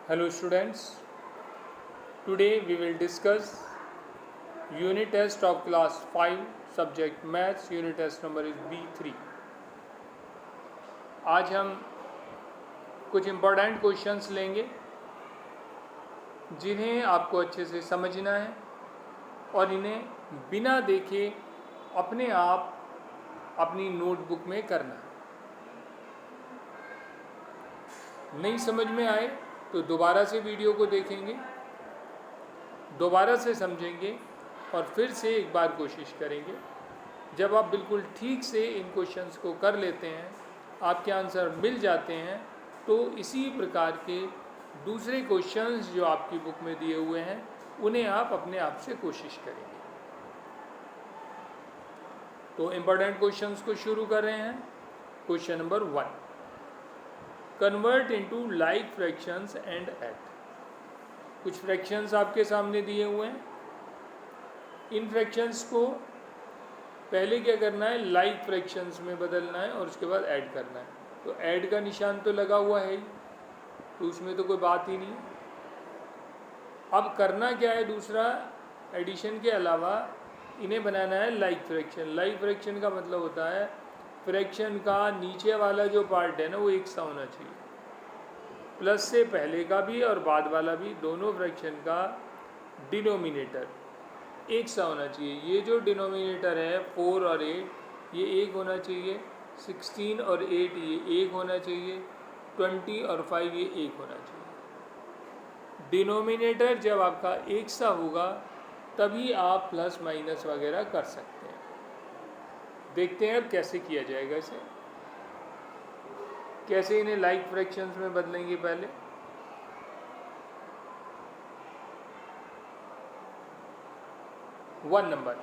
Hello students, today we will discuss unit test of class 5 subject maths. Unit test number is B3. आज हम कुछ important questions लेंगे जिन्हें आपको अच्छे से समझना है और इन्हें बिना देखे अपने आप अपनी नोटबुक में करना है। नहीं समझ में आए तो दोबारा से वीडियो को देखेंगे, दोबारा से समझेंगे और फिर से एक बार कोशिश करेंगे। जब आप बिल्कुल ठीक से इन क्वेश्चंस को कर लेते हैं, आपके आंसर मिल जाते हैं, तो इसी प्रकार के दूसरे क्वेश्चंस जो आपकी बुक में दिए हुए हैं उन्हें आप अपने आप से कोशिश करेंगे। तो इम्पोर्टेंट क्वेश्चंस को शुरू कर रहे हैं। Question number 1, convert into like fractions and add. कुछ फ्रैक्शंस आपके सामने दिए हुए हैं। इन फ्रैक्शंस को पहले क्या करना है, लाइक फ्रैक्शंस में बदलना है और उसके बाद ऐड करना है। तो ऐड का निशान तो लगा हुआ है ही, तो उसमें तो कोई बात ही नहीं। अब करना क्या है, दूसरा एडिशन के अलावा इन्हें बनाना है लाइक फ्रैक्शन। लाइक फ्रैक्शन का मतलब होता है फ्रैक्शन का नीचे वाला जो पार्ट है ना वो एक सा होना चाहिए। प्लस से पहले का भी और बाद वाला भी, दोनों फ्रैक्शन का डिनोमिनेटर एक सा होना चाहिए। ये जो डिनोमिनेटर है 4 और 8 ये एक होना चाहिए, 16 और 8 ये एक होना चाहिए, 20 और 5 ये एक होना चाहिए। डिनोमिनेटर जब आपका एक सा होगा तभी आप प्लस माइनस वगैरह कर सकते हैं। देखते हैं अब कैसे किया जाएगा इसे, कैसे इन्हें लाइक फ्रैक्शंस में बदलेंगे। पहले वन नंबर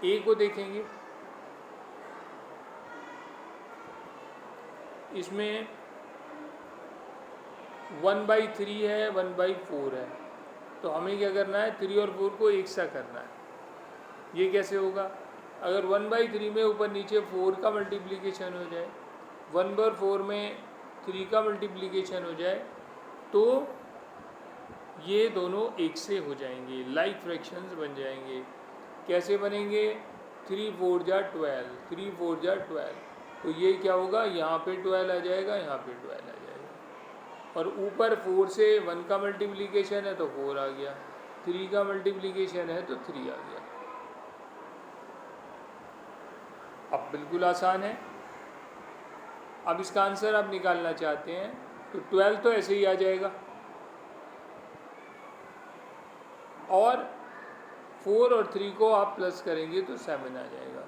ए को देखेंगे। इसमें 1/3 है, 1/4 है, तो हमें क्या करना है, 3 और 4 को एक सा करना है। ये कैसे होगा, अगर 1/3 में ऊपर नीचे 4 का मल्टीप्लिकेशन हो जाए, 1/4 में 3 का मल्टीप्लिकेशन हो जाए, तो ये दोनों एक से हो जाएंगे, लाइक फ्रैक्शंस बन जाएंगे। कैसे बनेंगे, 3 4 जा 12, 3 4 जा 12, तो ये क्या होगा, यहाँ पे 12 आ जाएगा, यहाँ पे 12 आ जाएगा। और ऊपर 4 से 1 का मल्टीप्लिकेशन है तो 4 आ गया, 3 का मल्टीप्लिकेशन है तो 3 आ गया। अब बिल्कुल आसान है। अब इसका आंसर आप निकालना चाहते हैं तो 12 तो ऐसे ही आ जाएगा और 4 और 3 को आप प्लस करेंगे तो 7 आ जाएगा।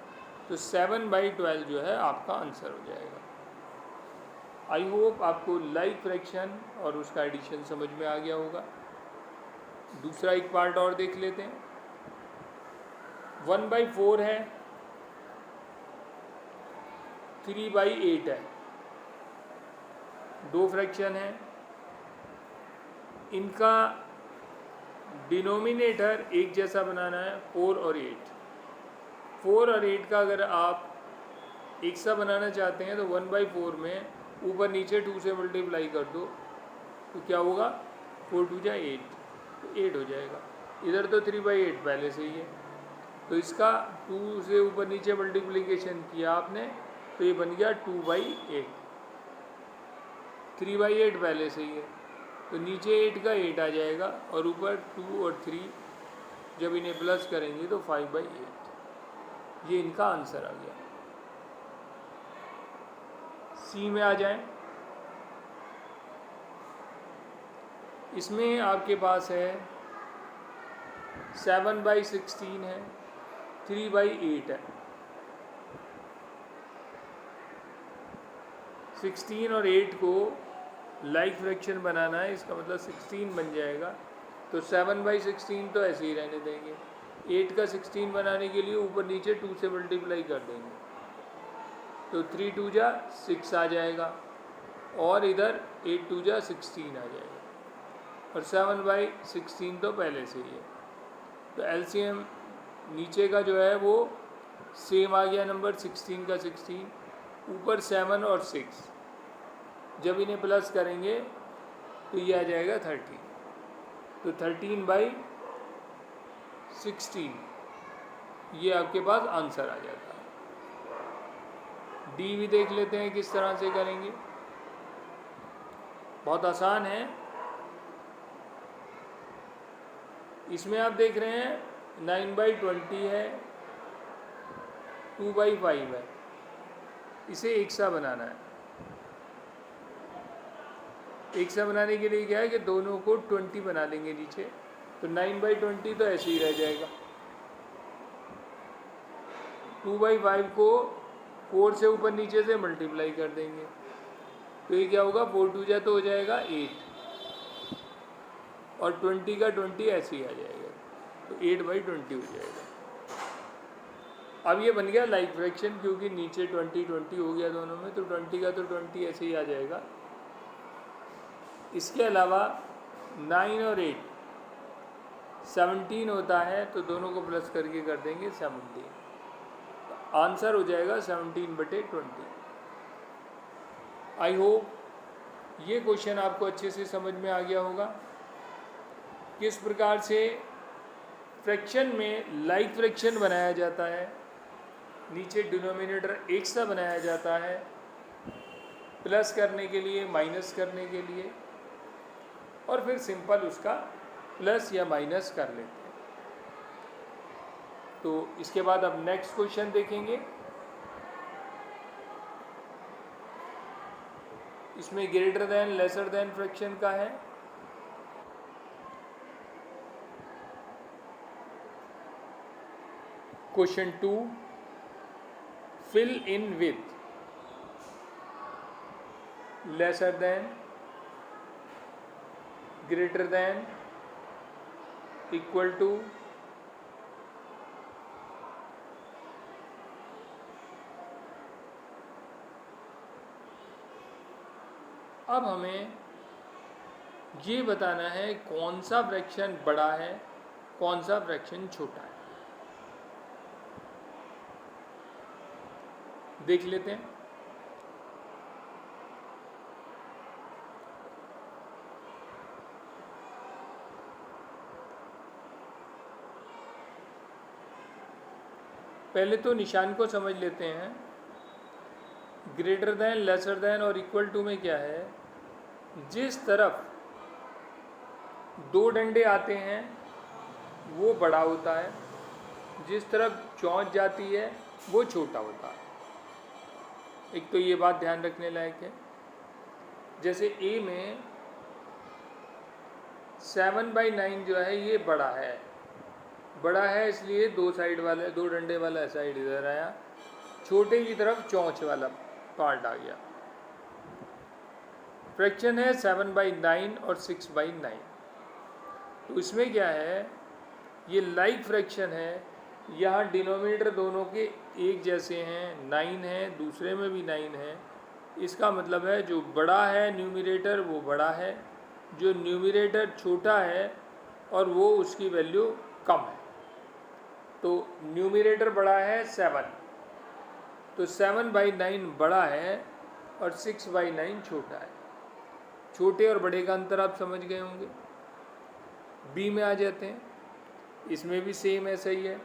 तो 7/12 जो है आपका आंसर हो जाएगा। आई होप आपको लाइक फ्रैक्शन और उसका एडिशन समझ में आ गया होगा। दूसरा एक पार्ट और देख लेते हैं। 1/4 है, 3/8 है, दो फ्रैक्शन है, इनका डिनोमिनेटर एक जैसा बनाना है, 4 और 8। 4 और 8 का अगर आप एक सा बनाना चाहते हैं तो 1/4 में ऊपर नीचे 2 से मल्टीप्लाई कर दो तो क्या होगा, 4 2 जा 8, तो 8 हो जाएगा। इधर तो 3/8 पहले से ही है, तो इसका 2 से ऊपर नीचे मल्टीप्लिकेशन किया आपने तो ये बन गया 2/8। 3/8 पहले से ही है तो नीचे 8 का 8 आ जाएगा और ऊपर 2 और 3 जब इन्हें प्लस करेंगे तो 5/8। ये इनका आंसर आ गया। सी में आ जाएं। इसमें आपके पास है 7/16 है, 3/8 है। 16 और 8 को लाइक फ्रैक्शन बनाना है, इसका मतलब 16 बन जाएगा। तो 7/16 तो ऐसे ही रहने देंगे। 8 का 16 बनाने के लिए ऊपर नीचे 2 से मल्टीप्लाई कर देंगे तो 3 2 जा 6 आ जाएगा और इधर 8 2 जा 16 आ जाएगा और 7/16 तो पहले से ही है। तो एलसीएम नीचे का जो है वो सेम आ गया नंबर, 16 का 16, ऊपर 7 और 6 जब इन्हें प्लस करेंगे तो ये आ जाएगा 13। तो 13/16 ये आपके पास आंसर आ जाता है। डी भी देख लेते हैं किस तरह से करेंगे। बहुत आसान है। इसमें आप देख रहे हैं 9/20 है, 2/5 है। इसे एक सा बनाना है। एक सा बनाने के लिए क्या है कि दोनों को 20 बना लेंगे नीचे, तो 9/20 तो ऐसे ही रह जाएगा। 2/5 को 4 से ऊपर नीचे से मल्टीप्लाई कर देंगे, तो ये क्या होगा, 4 2 जा तो हो जाएगा 8, और 20 का 20 ऐसे ही आ जाएगा, तो 8/20 हो जाएगा। अब ये बन गया लाइक फ्रैक्शन, क्योंकि नीचे 20 20 हो गया दोनों में, तो 20 का तो 20 ऐसे ही आ जाएगा। इसके अलावा 9 और 8 17 होता है, तो दोनों को प्लस करके कर देंगे 17। तो आंसर हो जाएगा 17/20। आई होप ये क्वेश्चन आपको अच्छे से समझ में आ गया होगा। किस प्रकार से फ्रैक्शन में लाइक फ्रैक्शन बनाया जाता है, नीचे डिनोमिनेटर एक सा बनाया जाता है, प्लस करने के लिए, माइनस करने के लिए, और फिर सिंपल उसका प्लस या माइनस कर लेते हैं। तो इसके बाद अब नेक्स्ट क्वेश्चन देखेंगे। इसमें greater than lesser than fraction का है। Question 2, fill in with lesser than, greater than, equal to, अब हमें ये बताना है कौन सा फ्रैक्शन बड़ा है, कौन सा फ्रैक्शन छोटा है। देख लेते हैं। पहले तो निशान को समझ लेते हैं। ग्रेटर देन, लेसर देन और इक्वल टू में क्या है, जिस तरफ दो डंडे आते हैं वो बड़ा होता है, जिस तरफ चौंच जाती है वो छोटा होता है। एक तो ये बात ध्यान रखने लायक है। जैसे ए में 7/9 जो है ये बड़ा है, बड़ा है इसलिए दो साइड वाला, दो डंडे वाला साइड इधर आया, छोटे की तरफ चौंच वाला पार्ट आ गया। फ्रैक्शन है 7/9 और 6/9। तो इसमें क्या है, ये लाइक फ्रैक्शन है। यहाँ डिनोमिनेटर दोनों के एक जैसे हैं, 9 है, दूसरे में भी 9 है। इसका मतलब है जो बड़ा है न्यूमरेटर वो बड़ा है, जो न्यूमरेटर छोटा है और वो उसकी वैल्यू कम है। तो न्यूमरेटर बड़ा है 7, तो 7/9 बड़ा है और 6/9 छोटा है। छोटे और बड़े का अंतर आप समझ गए होंगे। बी में आ जाते हैं। इसमें भी सेम ऐसा ही है।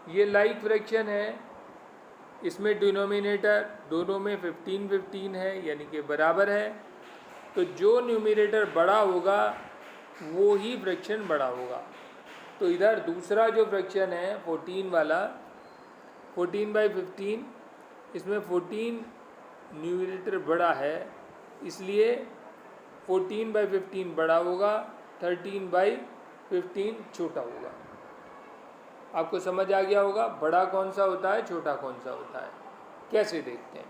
ये लाइक फ्रैक्शन है, इसमें डिनोमिनेटर दोनों में 15-15 है, यानी कि बराबर है। तो जो न्यूमरेटर बड़ा होगा वो ही फ्रैक्शन बड़ा होगा। तो इधर दूसरा जो फ्रैक्शन है 14 वाला, 14/15, इसमें 14 न्यूमरेटर बड़ा है, इसलिए 14/15 बड़ा होगा, 13/15 छोटा होगा। आपको समझ आ गया होगा बड़ा कौन सा होता है, छोटा कौन सा होता है। कैसे देखते हैं।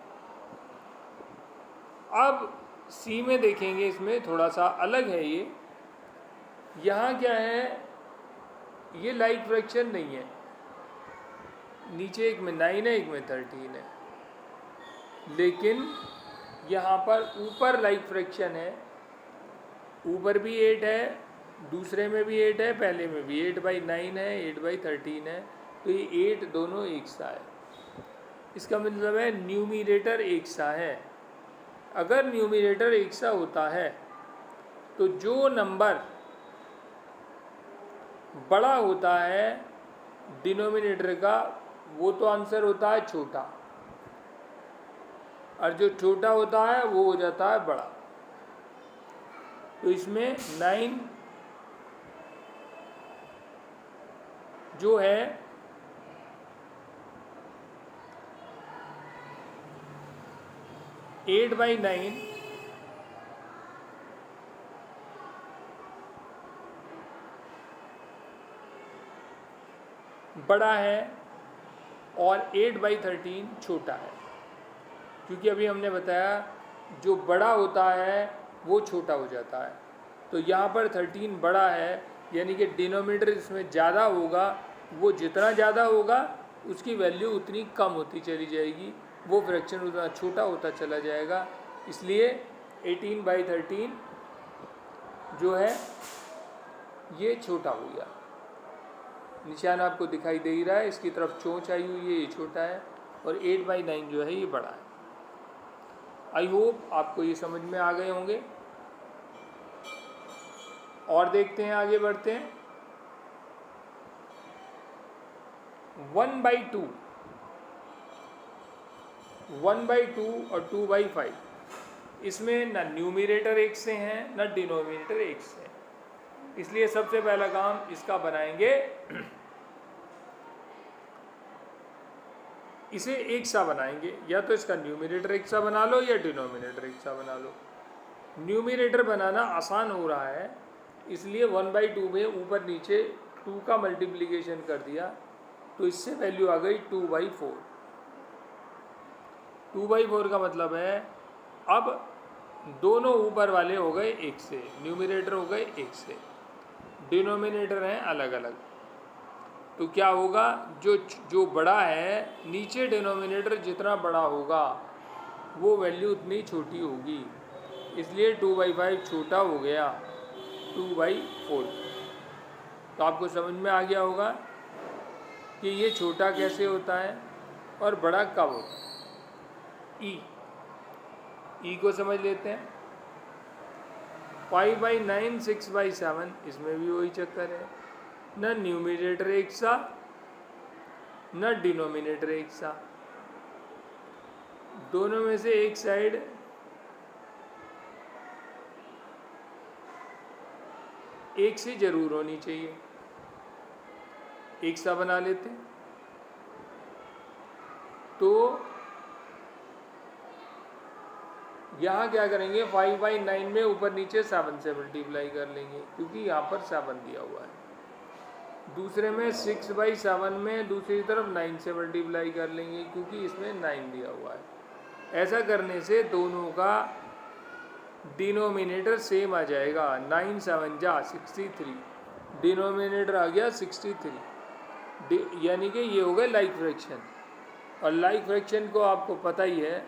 अब सी में देखेंगे, इसमें थोड़ा सा अलग है ये। यहाँ क्या है, ये लाइक फ्रैक्शन नहीं है। नीचे एक में 9 है, एक में 13 है, लेकिन यहाँ पर ऊपर लाइक फ्रैक्शन है। ऊपर भी 8 है, दूसरे में भी 8 है, पहले में भी 8/9 है, 8/13 है। तो ये 8 दोनों एक सा है। इसका मतलब है न्यूमरेटर एक सा है। अगर न्यूमरेटर एक सा होता है तो जो नंबर बड़ा होता है डिनोमिनेटर का, वो तो आंसर होता है छोटा, और जो छोटा होता है वो हो जाता है बड़ा। तो इसमें 9 जो है 8/9 बड़ा है और 8/13 छोटा है, क्योंकि अभी हमने बताया जो बड़ा होता है वो छोटा हो जाता है। तो यहाँ पर 13 बड़ा है, यानी कि डिनोमिनेटर इसमें ज़्यादा होगा, वो जितना ज़्यादा होगा उसकी वैल्यू उतनी कम होती चली जाएगी, वो फ्रैक्शन उतना छोटा होता चला जाएगा। इसलिए 18/13 जो है ये छोटा हो गया। निशान आपको दिखाई दे ही रहा है, इसकी तरफ चोंच आई हुई है, ये छोटा है, और 8/9 जो है ये बड़ा है। आई होप आपको ये समझ में आ गए होंगे। और देखते हैं, आगे बढ़ते हैं। 1/2 और 2/5, इसमें ना न्यूमरेटर एक से हैं ना डिनोमिनेटर एक से हैं, इसलिए सबसे पहला काम इसका बनाएंगे, इसे एक सा बनाएंगे। या तो इसका न्यूमरेटर एक सा बना लो या डिनोमिनेटर एक सा बना लो। न्यूमरेटर बनाना आसान हो रहा है, इसलिए 1/2 में ऊपर नीचे 2 का मल्टीप्लिकेशन कर दिया, तो इससे वैल्यू आ गई 2/4। 2/4 का मतलब है अब दोनों ऊपर वाले हो गए एक से, न्यूमरेटर हो गए एक से, डिनोमिनेटर हैं अलग अलग। तो क्या होगा, जो बड़ा है नीचे डिनोमिनेटर जितना बड़ा होगा वो वैल्यू उतनी छोटी होगी, इसलिए 2/5 छोटा हो गया 2/4। तो आपको समझ में आ गया होगा कि ये छोटा कैसे होता है और बड़ा कब होता है। ई को समझ लेते हैं। 5/9 6/7, इसमें भी वही चक्कर है, न न्यूमरेटर एक सा न डिनोमिनेटर एक सा, दोनों में से एक साइड एक से जरूर होनी चाहिए, एक सा बना लेते। तो यहाँ क्या करेंगे, 5/9 में ऊपर नीचे 7 से मल्टीप्लाई कर लेंगे, क्योंकि यहाँ पर 7 दिया हुआ है। दूसरे में 6/7 में दूसरी तरफ 9 से मल्टीप्लाई कर लेंगे, क्योंकि इसमें 9 दिया हुआ है। ऐसा करने से दोनों का डिनोमिनेटर सेम आ जाएगा। 9 7 जा 63, डिनोमिनेटर आ गया 63, यानी कि ये हो गए लाइक फ्रैक्शन। और लाइक फ्रैक्शन को आपको पता ही है,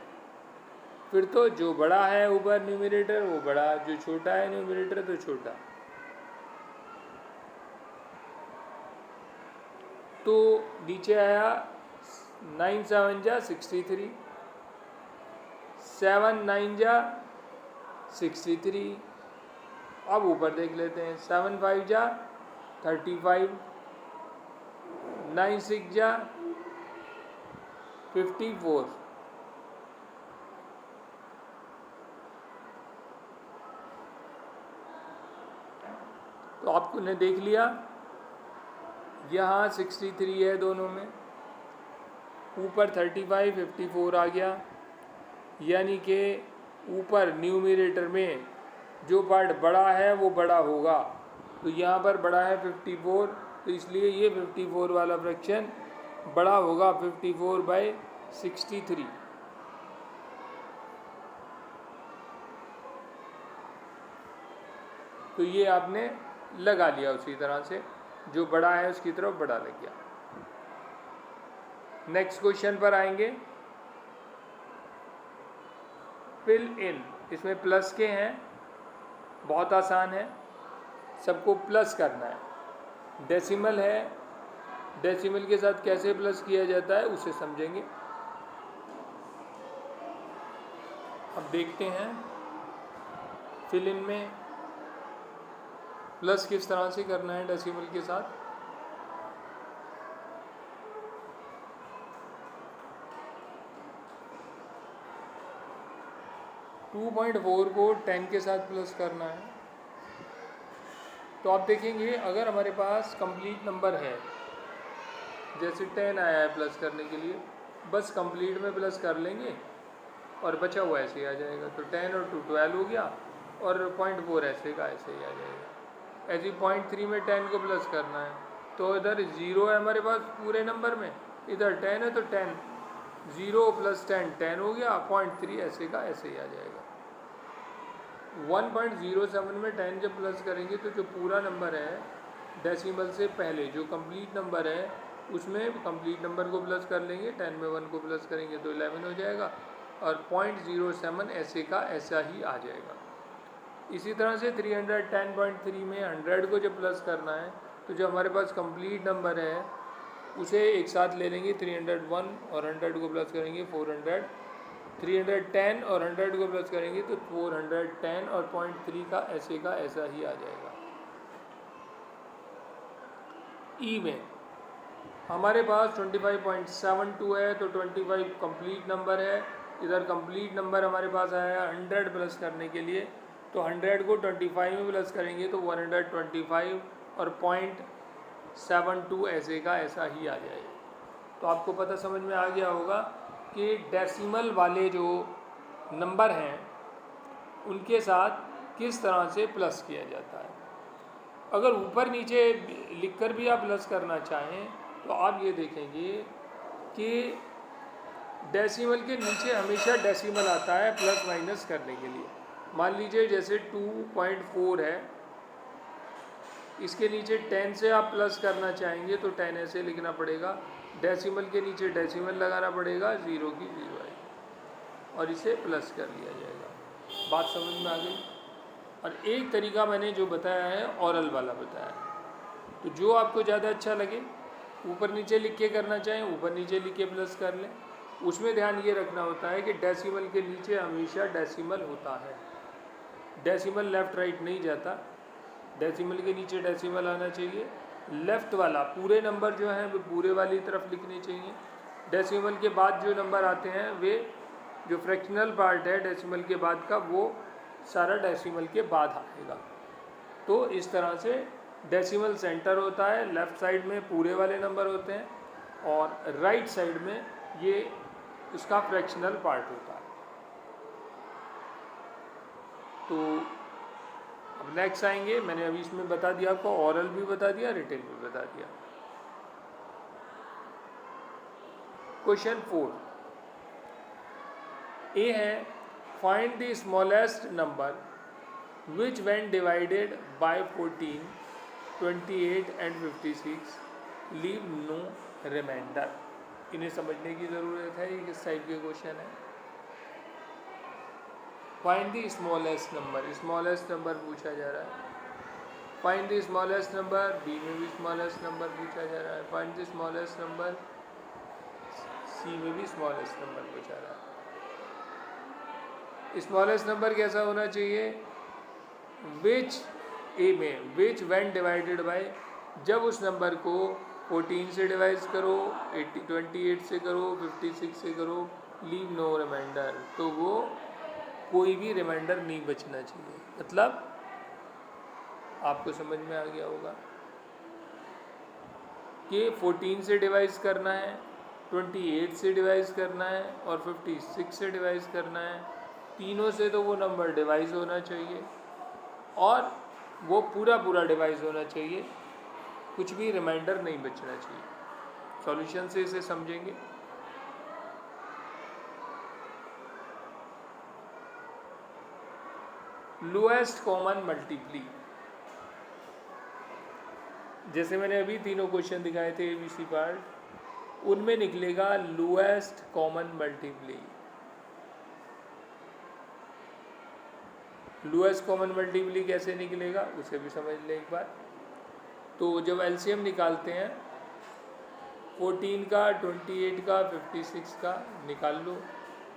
फिर तो जो बड़ा है ऊपर न्यूमरेटर वो बड़ा, जो छोटा है न्यूमरेटर तो छोटा। तो नीचे आया 9 7 जा 63, 7 9 जा 63। अब ऊपर देख लेते हैं, 7 5 जा 35, 9 6 जा 54। तो आपको ने देख लिया, यहाँ 63 है दोनों में, ऊपर 35 54 आ गया, यानी कि ऊपर न्यूमरेटर में जो पार्ट बड़ा है वो बड़ा होगा। तो यहाँ पर बड़ा है 54, तो इसलिए ये 54 वाला फ्रैक्शन बड़ा होगा 54/63। तो ये आपने लगा लिया, उसी तरह से जो बड़ा है उसकी तरफ बड़ा लग गया। नेक्स्ट क्वेश्चन पर आएंगे। फिल इन, इसमें प्लस के हैं, बहुत आसान है, सबको प्लस करना है। डेसिमल है, डेसिमल के साथ कैसे प्लस किया जाता है उसे समझेंगे। अब देखते हैं फिल इन में प्लस किस तरह से करना है डेसिमल के साथ? टू पॉइंट फोर को 10 के साथ प्लस करना है। तो आप देखेंगे अगर हमारे पास कंप्लीट नंबर है, जैसे 10 आया है प्लस करने के लिए, बस कंप्लीट में प्लस कर लेंगे और बचा हुआ ऐसे ही आ जाएगा। तो 10 और 2 12 हो गया और 0.4 ऐसे का ऐसे ही आ जाएगा। ऐसे ही 0.3 में 10 को प्लस करना है, तो इधर 0 है हमारे पास पूरे नंबर में, इधर 10 है तो 10, 0 प्लस 10 10 हो गया, 0.3 ऐसे का ऐसे ही आ जाएगा। 1.07 में 10 जब प्लस करेंगे तो जो पूरा नंबर है डेसिमल से पहले जो कंप्लीट नंबर है उसमें कंप्लीट नंबर को प्लस कर लेंगे, 10 में 1 को प्लस करेंगे तो 11 हो जाएगा और 0.07 ऐसे का ऐसा ही आ जाएगा। इसी तरह से 310.3 में 100 को जब प्लस करना है तो जो हमारे पास कंप्लीट नंबर है उसे एक साथ ले लेंगे, 301 और 100 को प्लस करेंगे 400, 310 और 100 को प्लस करेंगे तो 410 और 0.3 का ऐसा ही आ जाएगा। ई में हमारे पास 25.72 है तो 25 कंप्लीट नंबर है, इधर कंप्लीट नंबर हमारे पास आया 100 प्लस करने के लिए, तो 100 को 25 में प्लस करेंगे तो 125 और 0.72 ऐसे का ऐसा ही आ जाएगा। तो आपको पता समझ में आ गया होगा कि डेसिमल वाले जो नंबर हैं उनके साथ किस तरह से प्लस किया जाता है। अगर ऊपर नीचे लिखकर भी आप प्लस करना चाहें तो आप ये देखेंगे कि डेसिमल के नीचे हमेशा डेसिमल आता है प्लस माइनस करने के लिए। मान लीजिए जैसे 2.4 है, इसके नीचे 10 से आप प्लस करना चाहेंगे तो 10 ऐसे लिखना पड़ेगा, डेसिमल के नीचे डेसिमल लगाना पड़ेगा, 0 की 0 आएगी और इसे प्लस कर लिया जाएगा। बात समझ में आ गई? और एक तरीका मैंने जो बताया है ऑरल वाला बताया है, तो जो आपको ज़्यादा अच्छा लगे, ऊपर नीचे लिख के करना चाहें ऊपर नीचे लिख के प्लस कर लें। उसमें ध्यान ये रखना होता है कि डेसिमल के नीचे हमेशा डेसिमल होता है, डेसिमल लेफ़्ट राइट नहीं जाता, डेसिमल के नीचे डेसिमल आना चाहिए। लेफ़्ट वाला पूरे नंबर जो हैं वो पूरे वाली तरफ लिखने चाहिए। डेसिमल के बाद जो नंबर आते हैं वे जो फ्रैक्शनल पार्ट है डेसिमल के बाद का वो सारा डेसिमल के बाद आएगा। तो इस तरह से डेसिमल सेंटर होता है, लेफ़्ट साइड में पूरे वाले नंबर होते हैं और राइट साइड में ये इसका फ्रैक्शनल पार्ट होता है। तो अब नेक्स्ट आएंगे, मैंने अभी इसमें बता दिया आपको, ऑरल भी बता दिया, रिटेन भी बता दिया। क्वेश्चन 4 ए है, find the smallest number which when divided by 14, 28 and 56 leave no remainder. इन्हें समझने की ज़रूरत है, ये किस टाइप के क्वेश्चन है। Find the smallest number, smallest number पूछा जा रहा है। Find the smallest number, B में भी स्मॉलेस्ट नंबर पूछा जा रहा है। Find the smallest number, C में भी स्मॉलेस्ट नंबर पूछा रहा है। स्मॉलेस्ट नंबर कैसा होना चाहिए? विच, ए में विच व्हेन डिवाइडेड बाय, जब उस नंबर को 14 से डिवाइड करो, 28 से करो, 56 से करो, लीव नो रिमाइंडर, तो वो कोई भी रिमाइंडर नहीं बचना चाहिए। मतलब आपको समझ में आ गया होगा कि 14 से डिवाइड करना है, 28 से डिवाइड करना है और 56 से डिवाइड करना है। तीनों से तो वो नंबर डिवाइड होना चाहिए और वो पूरा डिवाइड होना चाहिए, कुछ भी रिमाइंडर नहीं बचना चाहिए। सॉल्यूशन से इसे समझेंगे। लोएस्ट कॉमन मल्टीप्ली, जैसे मैंने अभी तीनों क्वेश्चन दिखाए थे ABC पार्ट, उनमें निकलेगा lowest common multiply. Lowest common multiply कैसे निकलेगा उसे भी समझ लें एक बार। तो जब एलसीएम निकालते हैं 14 का, 28 का, 56 का निकाल लो,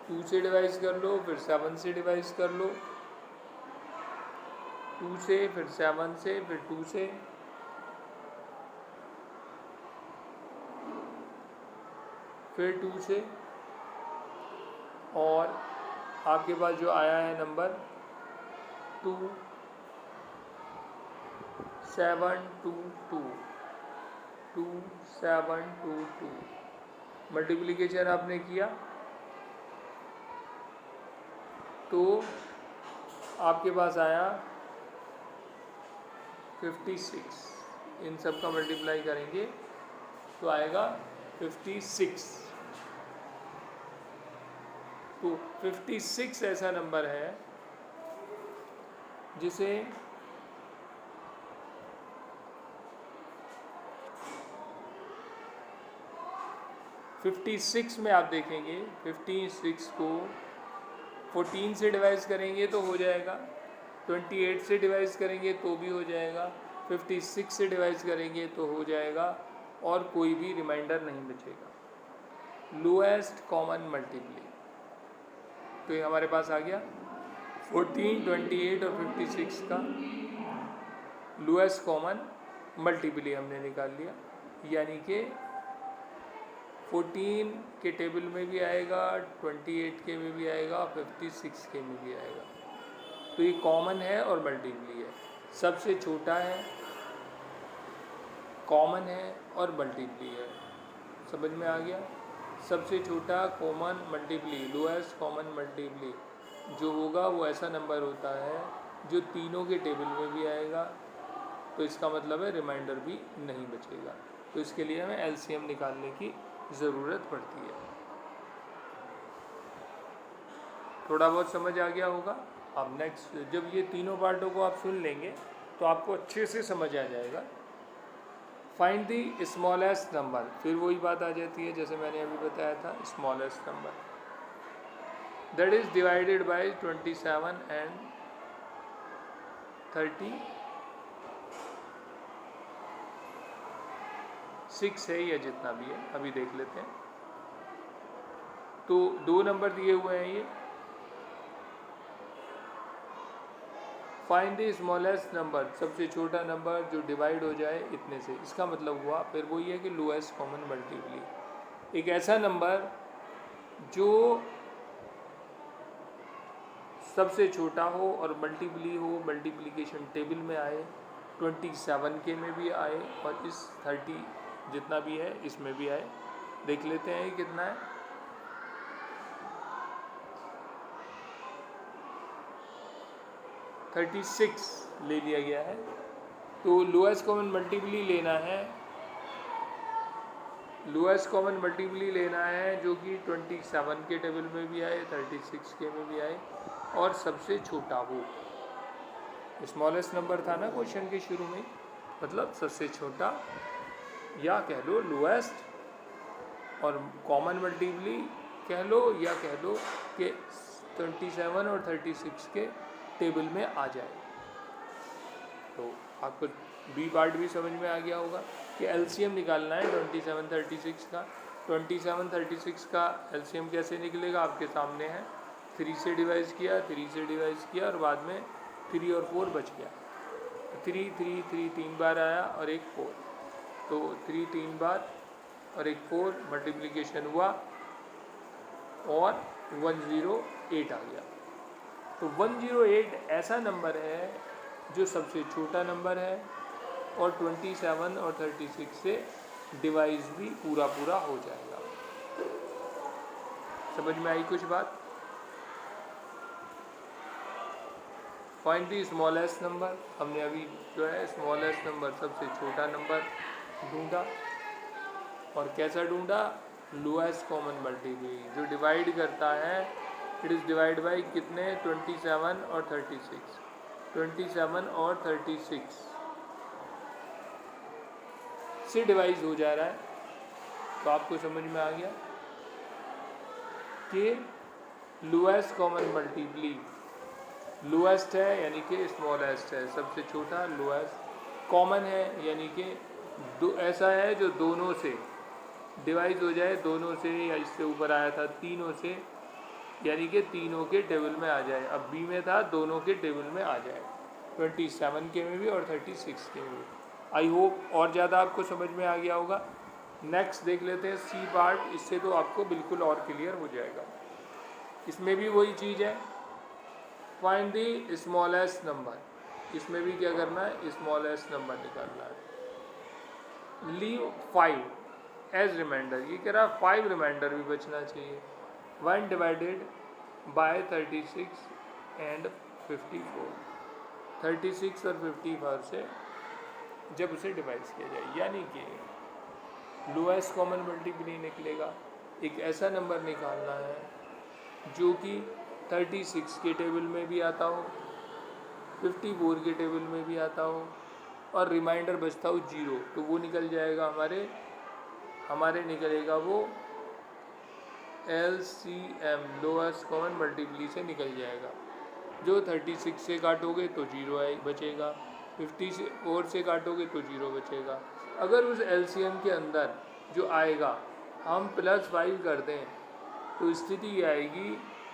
2 से डिवाइड कर लो, फिर 7 से डिवाइड कर लो, 2 से, फिर 7 से, फिर 2 से, फिर 2 से, और आपके पास जो आया है नंबर 2 7 2 2 2 7 2 2। मल्टीप्लिकेशन आपने किया तो आपके पास आया 56। इन सब का मल्टीप्लाई करेंगे तो आएगा 56। तो 56 ऐसा नंबर है जिसे (56) में आप देखेंगे 56 को 14 से डिवाइड करेंगे तो हो जाएगा, 28 से डिवाइड करेंगे तो भी हो जाएगा, 56 से डिवाइड करेंगे तो हो जाएगा, और कोई भी रिमाइंडर नहीं बचेगा। लोएस्ट कॉमन मल्टीप्ली, तो ये हमारे पास आ गया 14, 28 और 56 का लोएस्ट कॉमन मल्टीप्ली हमने निकाल लिया, यानी कि 14 के टेबल में भी आएगा, 28 के में भी आएगा, 56 के में भी आएगा। तो ये कॉमन है और मल्टीप्ली है, सबसे छोटा है, कॉमन है और मल्टीप्ली है। समझ में आ गया? सबसे छोटा common multiply, lowest common multiply जो होगा वो ऐसा नंबर होता है जो तीनों के टेबल में भी आएगा, तो इसका मतलब है रिमाइंडर भी नहीं बचेगा। तो इसके लिए हमें एलसीएम निकालने की ज़रूरत पड़ती है। थोड़ा बहुत समझ आ गया होगा। अब नेक्स्ट, जब ये तीनों पार्टों को आप सुन लेंगे तो आपको अच्छे से समझ आ जाएगा। फाइंड द स्मॉलेस्ट नंबर, फिर वही बात आ जाती है जैसे मैंने अभी बताया था, smallest number that is divided by 27 and 36 है या जितना भी है, अभी देख लेते हैं। तो दो नंबर दिए हुए हैं ये, फाइंड द स्मॉलेस्ट नंबर, सबसे छोटा नंबर जो डिवाइड हो जाए इतने से। इसका मतलब हुआ फिर वही है कि लोएस्ट कॉमन मल्टीप्ली, एक ऐसा नंबर जो सबसे छोटा हो और मल्टीप्ली हो, मल्टीप्लिकेशन टेबल में आए, 27 के में भी आए और इस 30 जितना भी है इसमें भी आए। देख लेते हैं ये कितना है। (36) ले लिया गया है। तो लोएस्ट कॉमन मल्टीप्ली लेना है, लोएस्ट कॉमन मल्टीप्ली लेना है जो कि 27 के टेबल में भी आए, 36 के में भी आए और सबसे छोटा हो। स्मॉलेस्ट नंबर था ना क्वेश्चन के शुरू में, मतलब सबसे छोटा या कह लो लोएस्ट, और कॉमन मल्टीप्ली कह लो या कह लो कि 27 और 36 के टेबल में आ जाए। तो आपको बी पार्ट भी समझ में आ गया होगा कि एलसीएम निकालना है 27 36 का। 27 36 का एलसीएम कैसे निकलेगा आपके सामने है, 3 से डिवाइड किया, 3 से डिवाइड किया और बाद में 3 और 4 बच गया। 3 3 3 3 बार आया और एक 4, तो 3 3 बार और एक 4 मल्टीप्लिकेशन हुआ और 108 आ गया। तो 108 ऐसा नंबर है जो सबसे छोटा नंबर है और 27 और 36 से डिवाइड भी पूरा पूरा हो जाएगा। समझ में आई कुछ बात? फाइंड द स्मॉलेस्ट नंबर, हमने अभी जो है स्मॉलेस्ट नंबर सबसे छोटा नंबर ढूंढा, और कैसा ढूंढा? लोएस्ट कॉमन मल्टीप्ली जो डिवाइड करता है, इट इज़ डिवाइड बाई कितने, 27 और 36, 27 और 36 से डिवाइड हो जा रहा है। तो आपको समझ में आ गया कि लोएस्ट कॉमन मल्टीप्ली लोएस्ट है यानी कि स्मॉलेस्ट है, सबसे छोटा लोएस्ट, कॉमन है यानी कि दो ऐसा है जो दोनों से डिवाइड हो जाए, दोनों से, या इससे ऊपर आया था तीनों से, यानी कि तीनों के टेबल में आ जाए। अब बी में था दोनों के टेबल में आ जाए। 27 के में भी और 36 के में भी। आई होप और ज़्यादा आपको समझ में आ गया होगा। नेक्स्ट देख लेते हैं सी पार्ट, इससे तो आपको बिल्कुल और क्लियर हो जाएगा। इसमें भी वही चीज़ है, फाइंड द स्मॉलेस्ट नंबर। इसमें भी क्या करना है, स्मॉलेस्ट नंबर निकालना है। लीव 5 एज रिमाइंडर, ये कह रहा है 5 रिमाइंडर भी बचना चाहिए। 1 डिवाइडेड बाय 36 एंड 54, 36 और 54 से जब उसे डिवाइड किया जाए, यानी कि लोएस्ट कॉमन मल्टीपल निकलेगा। एक ऐसा नंबर निकालना है जो कि 36 के टेबल में भी आता हो, 54 के टेबल में भी आता हो और रिमाइंडर बचता हो 0, तो वो निकल जाएगा हमारे निकलेगा वो LCM लोएस्ट कॉमन मल्टीपल से निकल जाएगा। जो 36 से काटोगे तो 0 बचेगा, 54 से काटोगे तो 0 बचेगा। अगर उस LCM के अंदर जो आएगा हम +5 कर दें तो स्थिति ये आएगी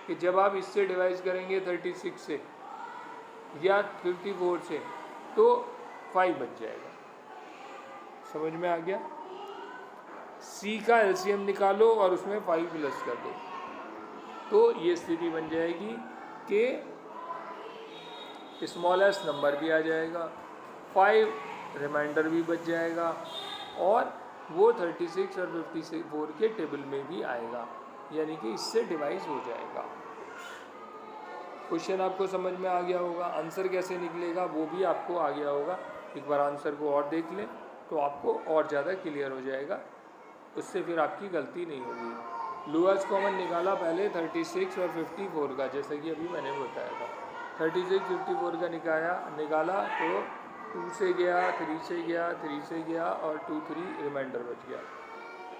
कि जब आप इससे डिवाइड करेंगे 36 से या 54 से तो 5 बच जाएगा। समझ में आ गया? C का LCM निकालो और उसमें 5 प्लस कर दो, तो ये स्थिति बन जाएगी कि स्मॉलेस्ट नंबर भी आ जाएगा, 5 रिमाइंडर भी बच जाएगा और वो 36 और 54 के टेबल में भी आएगा, यानी कि इससे डिवाइड हो जाएगा। क्वेश्चन आपको समझ में आ गया होगा। आंसर कैसे निकलेगा वो भी आपको आ गया होगा। एक बार आंसर को और देख लें तो आपको और ज़्यादा क्लियर हो जाएगा, उससे फिर आपकी गलती नहीं होगी। लोएस्ट कॉमन निकाला पहले 36 और 54 का, जैसे कि अभी मैंने बताया था। 36 54 का निकाला तो 2 से गया, 3 से गया, 3 से गया और 2 3 रिमाइंडर बच गया,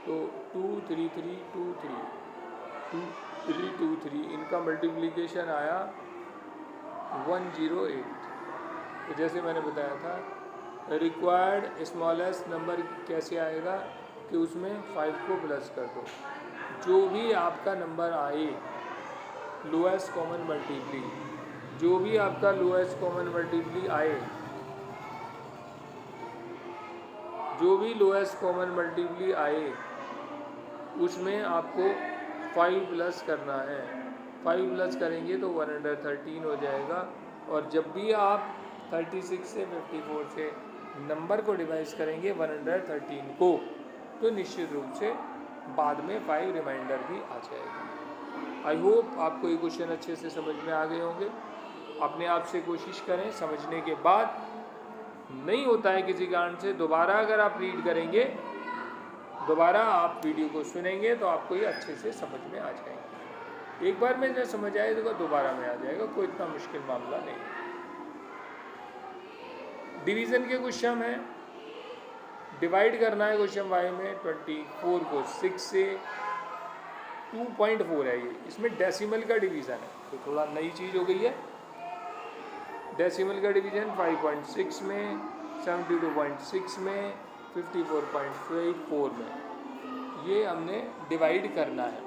तो 2 3 3 2 3 2 3 2 3 इनका मल्टीप्लिकेशन आया 108। तो जैसे मैंने बताया था रिक्वायर्ड स्मॉलेस्ट नंबर कैसे आएगा कि उसमें 5 को प्लस कर दो। जो भी आपका नंबर आए लोएस्ट कॉमन मल्टीपल, जो भी आपका लोएस्ट कॉमन मल्टीपल आए, जो भी लोएस्ट कॉमन मल्टीपल आए उसमें आपको 5 प्लस करना है। 5 प्लस करेंगे तो 113 हो जाएगा। और जब भी आप 36 से 54 से नंबर को डिवाइड करेंगे 113 को, तो निश्चित रूप से बाद में 5 रिमाइंडर भी आ जाएगा। आई होप आपको ये क्वेश्चन अच्छे से समझ में आ गए होंगे। अपने आप से कोशिश करें, समझने के बाद नहीं होता है किसी कारण से, दोबारा अगर आप रीड करेंगे, दोबारा आप वीडियो को सुनेंगे तो आपको ये अच्छे से समझ में आ जाएगा। एक बार में जब समझ आए तो दोबारा में आ जाएगा, कोई इतना मुश्किल मामला नहीं। डिवीज़न के क्वेश्चन है, डिवाइड करना है क्वेश्चन वाई में 24 को 6 से। 2.4 है ये, इसमें डेसिमल का डिवीज़न है तो थोड़ा नई चीज़ हो गई है। डेसिमल का डिवीज़न 5.6 में, 72.6 में, 54.54 में, ये हमने डिवाइड करना है।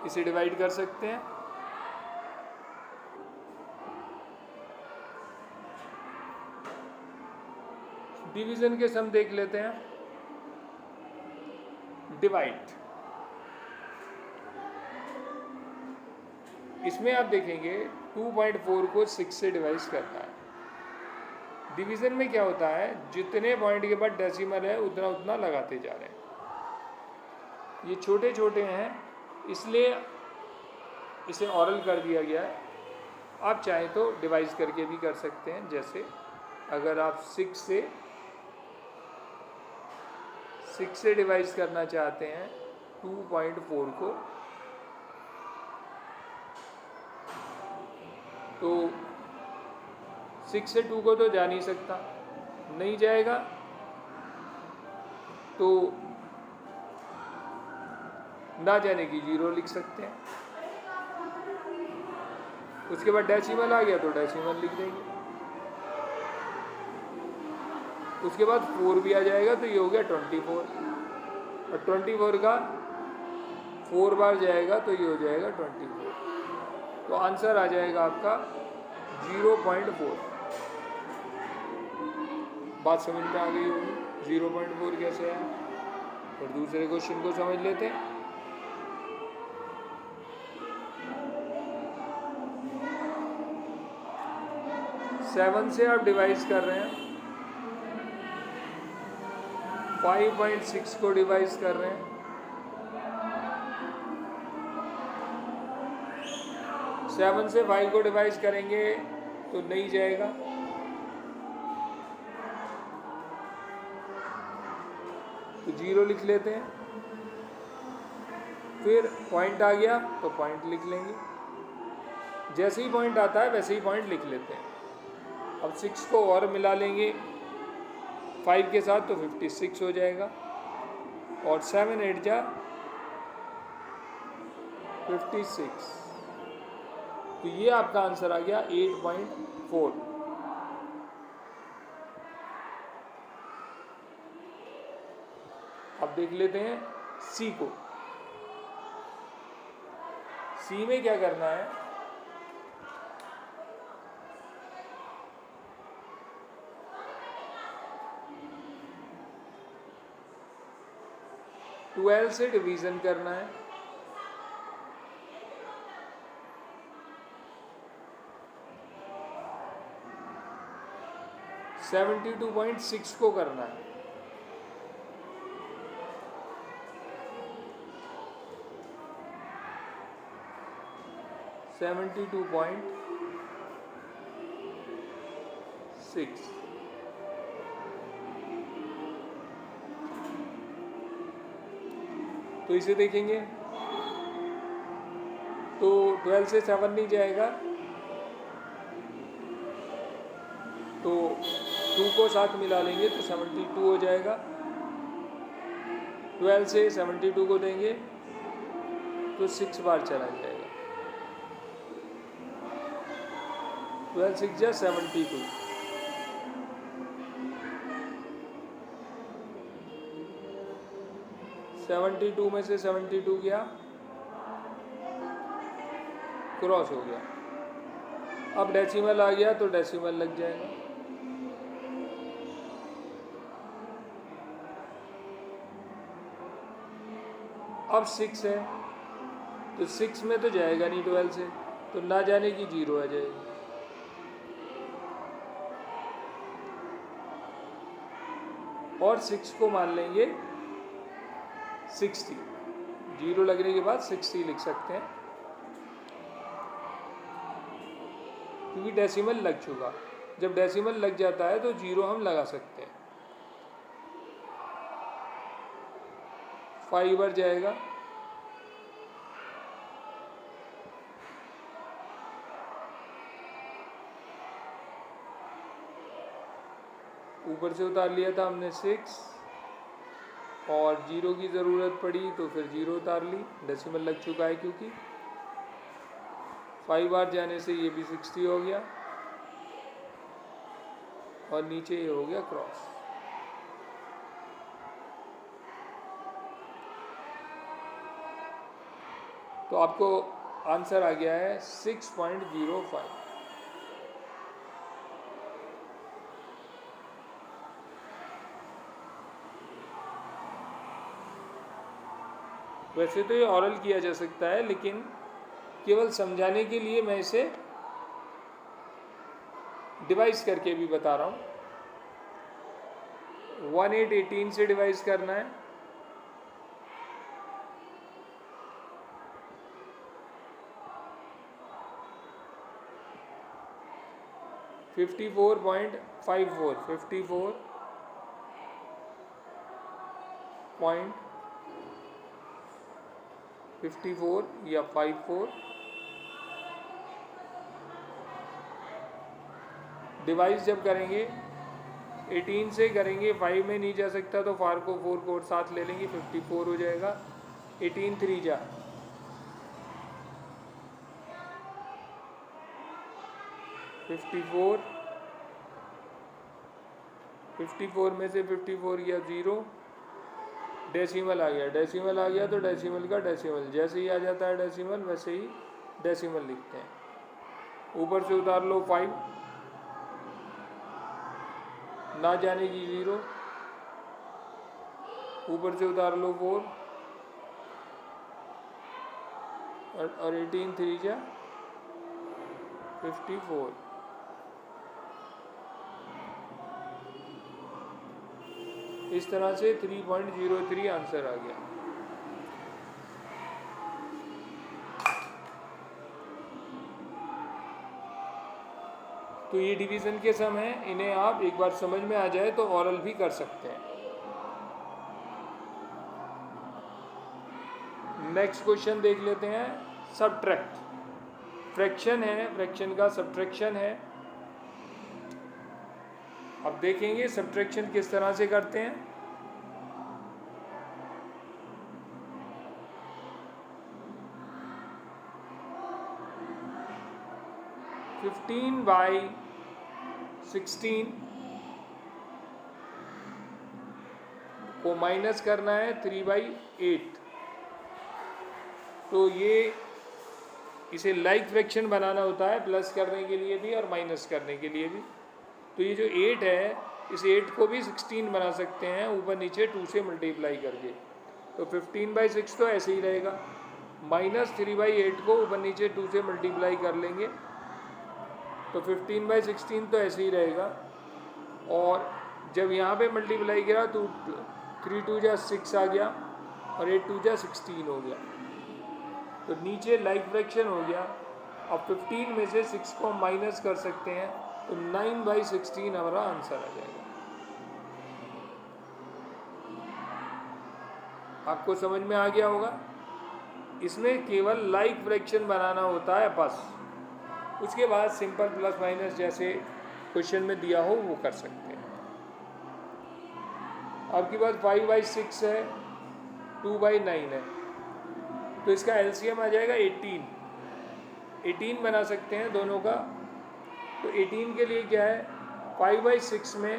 इसे डिवाइड कर सकते हैं। डिवीज़न के सम देख लेते हैं। डिवाइड, इसमें आप देखेंगे 2.4 को 6 से डिवाइड करना है। डिवीज़न में क्या होता है, जितने पॉइंट के बाद डेसिमल है उतना उतना लगाते जा रहे हैं। ये छोटे छोटे हैं इसलिए इसे ऑरल कर दिया गया है। आप चाहें तो डिवाइड करके भी कर सकते हैं। जैसे अगर आप 6 से डिवाइड करना चाहते हैं 2.4 को, तो 6 से 2 को तो जा नहीं सकता, नहीं जाएगा तो ना जाने की 0 लिख सकते हैं। उसके बाद डेसिमल आ गया तो डेसिमल लिख देंगे। उसके बाद 4 भी आ जाएगा तो ये हो गया 24, और 24 का 4 बार जाएगा तो ये हो जाएगा 24। तो आंसर आ जाएगा आपका 0.4। बात समझ में आ गई होगी 0.4 कैसे है। और दूसरे क्वेश्चन को समझ लेते हैं। सेवन से आप डिवाइड कर रहे हैं, 5.6 को डिवाइड कर रहे हैं, 7 से 5 को डिवाइड करेंगे तो नहीं जाएगा, तो 0 लिख लेते हैं। फिर पॉइंट आ गया तो पॉइंट लिख लेंगे, जैसे ही पॉइंट आता है वैसे ही पॉइंट लिख लेते हैं। अब 6 को और मिला लेंगे 5 के साथ तो 56 हो जाएगा, और 7 8 जा 56, तो ये आपका आंसर आ गया 8.4। अब देख लेते हैं सी को। सी में क्या करना है, ट्वेल्व से डिवीजन करना है, सेवेंटी 2.6 को करना है, सेवेंटी 2.6। तो इसे देखेंगे तो 12 से 7 नहीं जाएगा, तो 2 को साथ मिला लेंगे तो 72 हो जाएगा। 12 से 72 को देंगे तो 6 बार चला जाएगा, 12 6 जा 72, सेवेंटी टू में से 72 गया, क्रॉस हो गया। अब डेसिमल आ गया तो डेसिमल लग जाएगा, अब 6 है तो 6 में तो जाएगा नहीं 12 से, तो ना जाने की 0 आ जाएगी। और 6 को मान लेंगे 60, 0 लगने के बाद 60 लिख सकते हैं क्योंकि डेसिमल लग चुका। जब डेसिमल लग जाता है तो 0 हम लगा सकते हैं। 5 बार जाएगा, ऊपर से उतार लिया था हमने 6, और 0 की ज़रूरत पड़ी तो फिर 0 उतार ली, डेसिमल लग चुका है क्योंकि 5 बार जाने से ये भी 60 हो गया, और नीचे ये हो गया क्रॉस। तो आपको आंसर आ गया है 6.05। वैसे तो ये ऑरल किया जा सकता है, लेकिन केवल समझाने के लिए मैं इसे डिवाइस करके भी बता रहा हूँ। 1818 से डिवाइस करना है, 54.54, 54.54 या 54 डिवाइस जब करेंगे 18 से करेंगे, 5 में नहीं जा सकता तो 4 को और साथ ले लेंगे, 54 हो जाएगा। 18 3 जा 54, 54 में से 54 गया 0, डेसिमल आ गया, डेसिमल आ गया तो डेसिमल का डेसिमल, जैसे ही आ जाता है डेसिमल वैसे ही डेसिमल लिखते हैं। ऊपर से उतार लो 5, ना जाने की 0, ऊपर से उतार लो 4 और 18 3 जा 54। इस तरह से 3.03 आंसर आ गया। तो ये डिवीज़न के सम हैं, इन्हें आप एक बार समझ में आ जाए तो ऑरल भी कर सकते हैं। नेक्स्ट क्वेश्चन देख लेते हैं, सबट्रैक्ट। फ्रैक्शन है, फ्रैक्शन का सब्ट्रैक्शन है। अब देखेंगे सब्ट्रैक्शन किस तरह से करते हैं। फिफ्टीन बाई 16 को माइनस करना है 3/8। तो ये इसे लाइक फ्रैक्शन बनाना होता है, प्लस करने के लिए भी और माइनस करने के लिए भी। तो ये जो 8 है, इस 8 को भी 16 बना सकते हैं ऊपर नीचे 2 से मल्टीप्लाई करके। तो 15/6 तो ऐसे ही रहेगा, माइनस 3/8 को ऊपर नीचे 2 से मल्टीप्लाई कर लेंगे तो 15/16 तो ऐसे ही रहेगा। और जब यहाँ पे मल्टीप्लाई किया तो 3 2 जा 6 आ गया और 8 2 जा 16 हो गया। तो नीचे लाइक फ्रैक्शन हो गया। अब 15 में से 6 को हम माइनस कर सकते हैं तो 9/16 हमारा आंसर आ जाएगा। आपको समझ में आ गया होगा। इसमें केवल लाइक फ्रैक्शन बनाना होता है बस, उसके बाद सिंपल प्लस माइनस जैसे क्वेश्चन में दिया हो वो कर सकते हैं। आपके पास 5/6 है, 2/9 है, तो इसका एलसीएम आ जाएगा 18 बना सकते हैं दोनों का। तो 18 के लिए क्या है, 5/6 में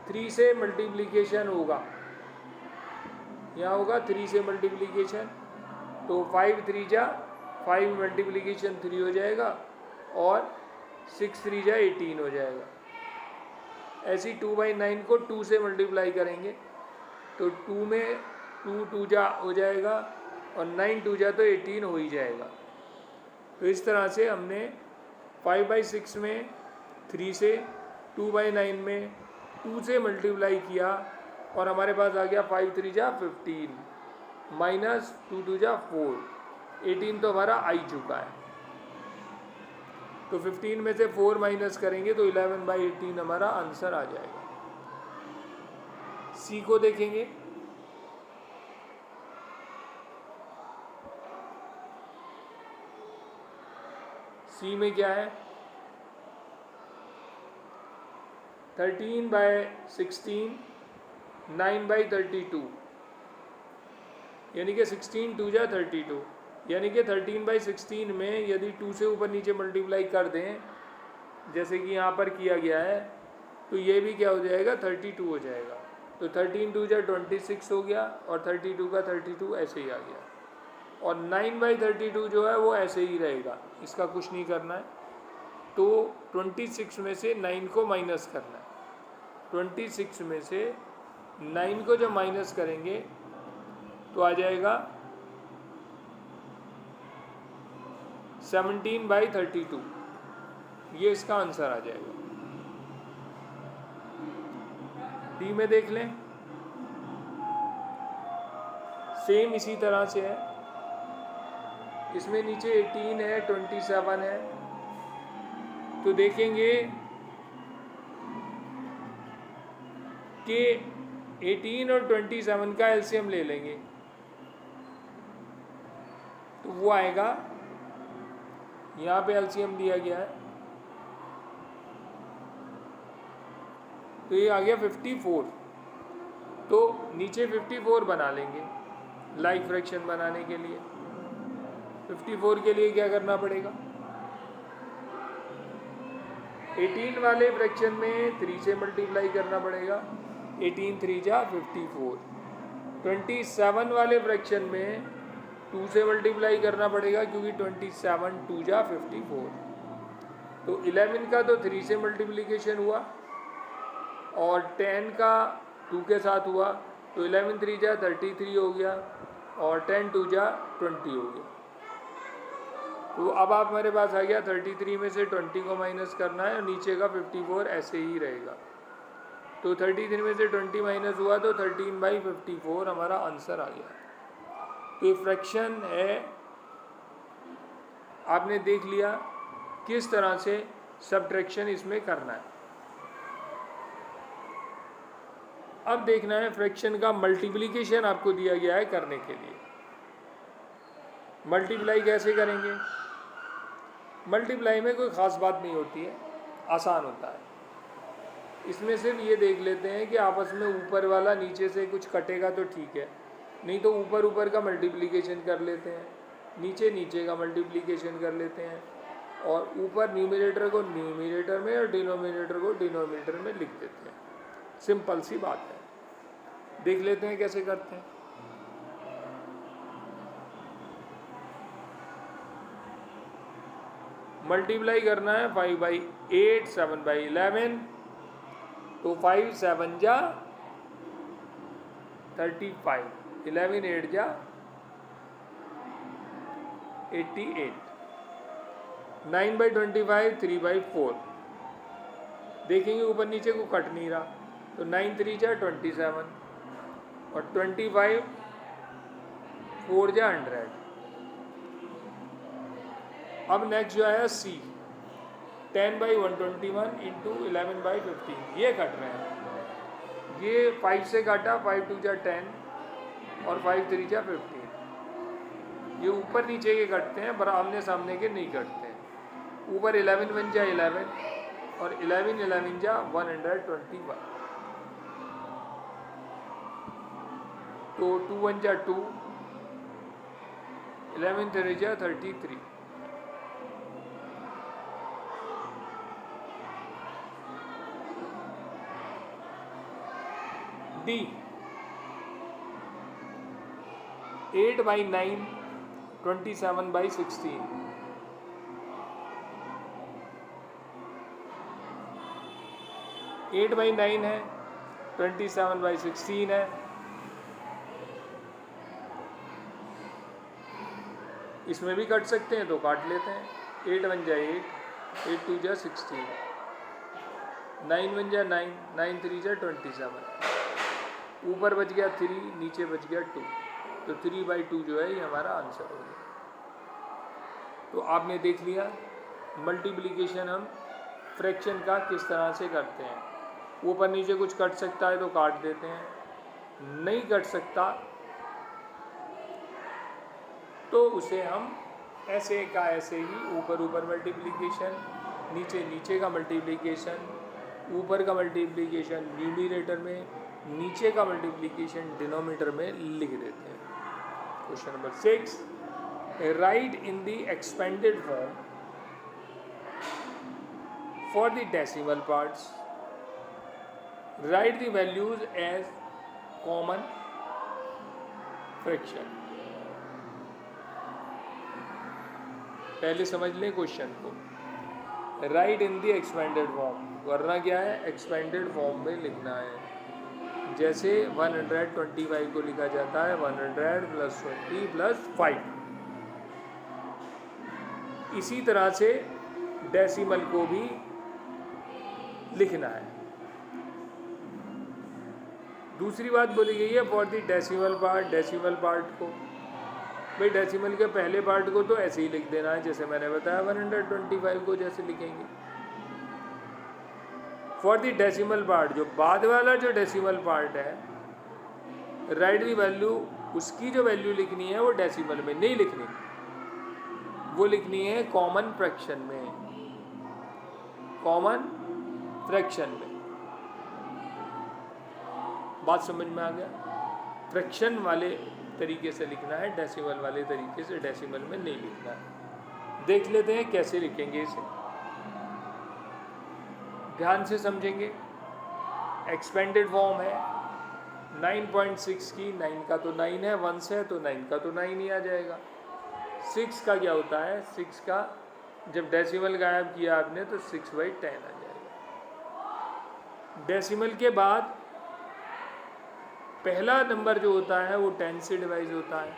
3 से मल्टीप्लिकेशन होगा, यहाँ होगा 3 से मल्टीप्लिकेशन, तो 5 3 जा 5 मल्टीप्लिकेशन 3 हो जाएगा और 6 3 जा 18 हो जाएगा। ऐसे ही 2/9 को 2 से मल्टीप्लाई करेंगे तो 2 में 2 2 जा हो जाएगा और 9 2 जा तो 18 हो ही जाएगा। तो इस तरह से हमने 5/6 में 3 से, 2/9 में 2 से मल्टीप्लाई किया और हमारे पास आ गया 5 3 जा 15 माइनस 2 2 जा 4, 18 तो हमारा आ ही चुका है। तो 15 में से 4 माइनस करेंगे तो 11/18 हमारा आंसर आ जाएगा। सी को देखेंगे। सी में क्या है, 13/16 9/32, यानी कि 16 2 जा 32, यानी कि 13/16 में यदि 2 से ऊपर नीचे मल्टीप्लाई कर दें जैसे कि यहाँ पर किया गया है तो ये भी क्या हो जाएगा, 32 हो जाएगा। तो 13 2 जा 26 हो गया और 32 का 32 ऐसे ही आ गया। और 9/32 जो है वो ऐसे ही रहेगा, इसका कुछ नहीं करना है। तो 26 में से 9 को माइनस करना है। 26 में से 9 को जब माइनस करेंगे तो आ जाएगा 17/32, ये इसका आंसर आ जाएगा। डी में देख लें, सेम इसी तरह से है। इसमें नीचे 18 है, 27 है, तो देखेंगे कि 18 और 27 का एलसीएम ले लेंगे तो वो आएगा, यहाँ पे एलसीएम दिया गया है तो ये आ गया 54। तो नीचे 54 बना लेंगे लाइक फ्रैक्शन बनाने के लिए। 54 के लिए क्या करना पड़ेगा, 18 वाले फ्रैक्शन में 3 से मल्टीप्लाई करना पड़ेगा, 18 3 जा 54। 27 वाले फ्रैक्शन में 2 से मल्टीप्लाई करना पड़ेगा क्योंकि 27 2 जा 54। तो 11 का तो 3 से मल्टीप्लिकेशन हुआ और 10 का 2 के साथ हुआ तो 11 3 जा 33 हो गया और 10 2 जा 20 हो गया। तो अब आप मेरे पास आ गया 33 में से 20 को माइनस करना है और नीचे का 54 ऐसे ही रहेगा। तो 33 में से 20 माइनस हुआ तो 13/54 हमारा आंसर आ गया। तो ये फ्रैक्शन है, आपने देख लिया किस तरह से सब्ट्रैक्शन इसमें करना है। अब देखना है फ्रैक्शन का मल्टीप्लिकेशन आपको दिया गया है करने के लिए। मल्टीप्लाई कैसे करेंगे? मल्टीप्लाई में कोई ख़ास बात नहीं होती है, आसान होता है। इसमें सिर्फ ये देख लेते हैं कि आपस में ऊपर वाला नीचे से कुछ कटेगा तो ठीक है, नहीं तो ऊपर ऊपर का मल्टीप्लिकेशन कर लेते हैं, नीचे नीचे का मल्टीप्लिकेशन कर लेते हैं और ऊपर न्यूमरेटर को न्यूमरेटर में और डिनोमिनेटर को डिनोमिनेटर में लिख देते हैं। सिंपल सी बात है, देख लेते हैं कैसे करते हैं। मल्टीप्लाई करना है 5/8 7/11 तो 5 7 जा 35 11 8 जा 88 9/25 3/4 देखेंगे ऊपर नीचे को कट नहीं रहा तो 9 3 जा 27 और 25 4 जा 100। अब नेक्स्ट जो है सी 10/121 इंटू 11/15 ये कट रहे हैं। ये 5 से काटा 5 2 जा 10 और 5 3 जा 15। ये ऊपर नीचे के कटते हैं पर आमने सामने के नहीं कटते हैं। ऊपर 11 1 जा 11 और 11 11 जा 121 तो 2 1 जा 2 11 3 जा 33 डी 8/9 27/16 8/9 है 27/16 है। इसमें भी कट सकते हैं तो काट लेते हैं। 8 1 जा 8 8 2 जा 16 9 1 जा 9 9 3 जा 27 ऊपर बच गया 3 नीचे बच गया 2 तो 3/2 जो है ये हमारा आंसर हो गया। तो आपने देख लिया मल्टीप्लिकेशन हम फ्रैक्शन का किस तरह से करते हैं। ऊपर नीचे कुछ कट सकता है तो काट देते हैं, नहीं कट सकता तो उसे हम ऐसे का ऐसे ही ऊपर ऊपर मल्टीप्लिकेशन नीचे नीचे का मल्टीप्लिकेशन ऊपर का मल्टीप्लिकेशन न्यूमरेटर में नीचे का मल्टीप्लिकेशन डिनोमिनेटर में लिख देते हैं। Question number 6 write in the expanded form for the decimal parts write the values as common fraction. पहले समझ लें क्वेश्चन को। Write in the expanded form वरना क्या है, एक्सपेंडेड फॉर्म में लिखना है। जैसे 125 को लिखा जाता है 100 + 20 + 5, इसी तरह से डेसिमल को भी लिखना है। दूसरी बात बोली गई है for the decimal part, decimal part को भाई डेसिमल के पहले पार्ट को तो ऐसे ही लिख देना है जैसे मैंने बताया 125 को जैसे लिखेंगे। फॉर द डेसिमल पार्ट जो बाद वाला जो डेसिमल पार्ट है राइट दी वैल्यू, उसकी जो वैल्यू लिखनी है वो डेसिमल में नहीं लिखनी, वो लिखनी है कॉमन फ्रैक्शन में, कॉमन फ्रैक्शन में। बात समझ में आ गया? फ्रैक्शन वाले तरीके से लिखना है, डेसिमल वाले तरीके से डेसिमल में नहीं लिखना है। देख लेते हैं कैसे लिखेंगे इसे, ध्यान से समझेंगे। एक्सपेंडेड फॉर्म है 9.6 की, 9 का तो 9 है, 1 से है तो 9 का तो 9 ही आ जाएगा। 6 का क्या होता है, 6 का जब डेसिमल गायब किया आपने तो 6/10 आ जाएगा। डेसिमल के बाद पहला नंबर जो होता है वो 10 से डिवाइड होता है,